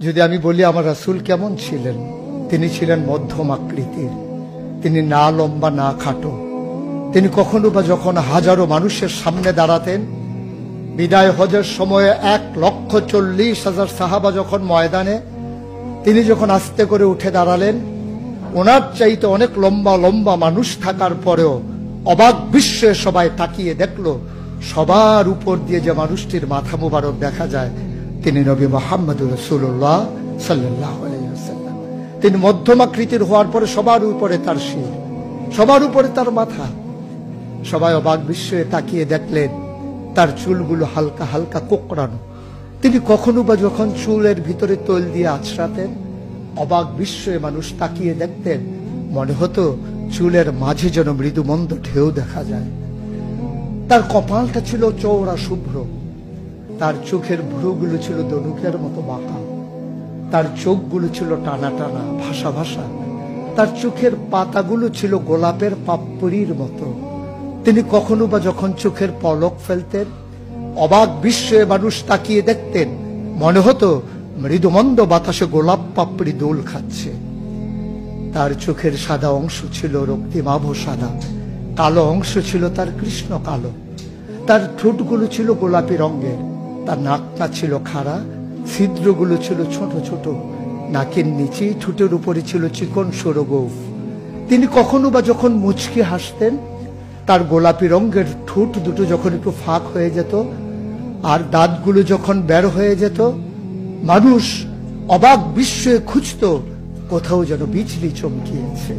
যদি আমি বলি আমার রাসূল কেমন ছিলেন, তিনি ছিলেন মধ্যম আকৃতির, তিনি না লম্বা না খাটো। তিনি কখনো বা যখন হাজারো মানুষের সামনে দাঁড়াতেন, বিদায় হজের সময়ে 1,40,000 সাহাবা যখন ময়দানে, তিনি যখন আস্তে করে উঠে দাঁড়ালেন, ওনার চাইতে অনেক লম্বা লম্বা মানুষ থাকার পরেও অবাক বিস্ময়ে সবাই তাকিয়ে দেখলো সবার উপর দিয়ে যে মানুষটির মাথা মুবারক দেখা যায়, তিনি নবী মুহাম্মদুর রাসূলুল্লাহ সাল্লাল্লাহু আলাইহি ওয়াসাল্লাম। তিনি মধ্যম আকৃতির হওয়ার পরে সবার উপরে তার শির, সবার উপরে তার মাথা। সবাই অবাক বিস্ময়ে তাকিয়ে দেখলেন তার চুলগুলো হালকা হালকা কোঁকড়ানো। তিনি কখনো বা যখন চুলের ভিতরে তৈল দিয়ে আছড়াতেন, অবাক বিস্ময়ে মানুষ তাকিয়ে দেখতেন, মনে হতো চুলের মাঝে যেন মৃদুমন্দ ঢেউ দেখা যায়। তার কপালটা ছিল চওড়া শুভ্র, তার চোখের ভ্রুগুলো ছিল ধনুকের মতো বাঁকা, তার চোখগুলো ছিল টানা টানা ভাসা ভাসা, তার চোখের পাতাগুলো ছিল গোলাপের পাপড়ির মতো। তিনি কখনো বা যখন চোখের পলক ফেলতেন, অবাক বিস্ময়ে মানুষ তাকিয়ে দেখতেন, মনে হতো মৃদুমন্দ বাতাসে গোলাপ পাপড়ি দোল খাচ্ছে। তার চোখের সাদা অংশ ছিল রক্তিমাভ সাদা, কালো অংশ ছিল তার কৃষ্ণ কালো। তার ঠোঁটগুলো ছিল গোলাপি রঙের, তার নাকটা ছিল খাড়া, ছিদ্রগুলো ছিল ছোট ছোট, নাকের নিচে ঠোঁটের উপরে ছিল চিকন সরু গোঁফ। তিনি কখনো বা যখন মুচকি হাসতেন, তার গোলাপি রঙের ঠোঁট দুটো যখন একটু ফাঁক হয়ে যেত আর দাঁতগুলো যখন বের হয়ে যেত, মানুষ অবাক বিস্ময়ে খুঁজত কোথাও যেন বিজলি চমকিয়েছে।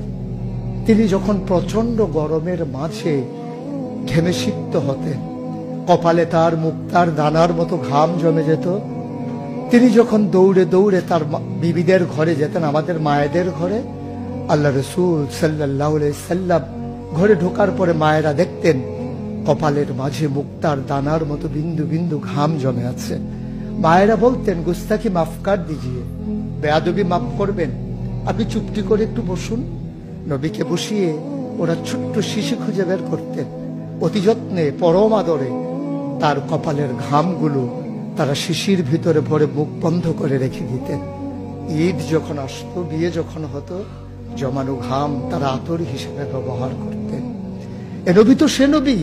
তিনি যখন প্রচন্ড গরমের মাঝে ঘেমে সিক্ত হতেন, কপালে তার মুক্তার দানার মতো ঘাম জমে যেত। তিনি যখন দৌড়ে দৌড়ে তার বিবিদের ঘরে যেতেন, আমাদের মায়েদের ঘরে, আল্লাহ রাসূল সাল্লাল্লাহু আলাইহি সাল্লাম ঘরে ঢোকার পরে মায়েরা দেখতেন কপালের মাঝে মুক্তার দানার মতো বিন্দু বিন্দু ঘাম জমে আছে। মায়েরা বলতেন, গুস্তাখি মাফ কর দিজিয়ে, বেয়াদবি মাফ করবেন, আপনি চুপটি করে একটু বসুন। নবীকে বসিয়ে ওরা ছোট্ট শিশি খুঁজে বের করতেন, অতি যত্নে পরম আদরে তার কপালের ঘামগুলো তারা শিশির ভিতরে ভরে মুখ বন্ধ করে রেখে দিতেন। ঈদ যখন আসতো, বিয়ে যখন হতো, জমানো ঘাম তারা আতর হিসেবে ব্যবহার করতেন। এ নবী তো সে নবী,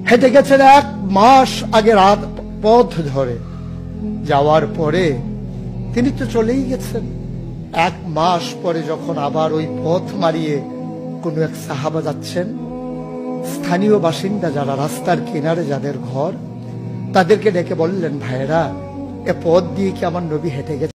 হেঁটে গেছেন 1 মাস আগে রাত পথ ধরে, যাওয়ার পরে তিনি তো চলেই গেছেন। 1 মাস পরে যখন আবার ওই পথ মারিয়ে কোনো এক সাহাবা যাচ্ছেন, স্থানীয় বাসিন্দা যারা রাস্তার কিনারে যাদের ঘর, তাদেরকে ডেকে বললেন, ভাইরা, এ পথ দিয়ে কি আমার নবী হেঁটে গেছে?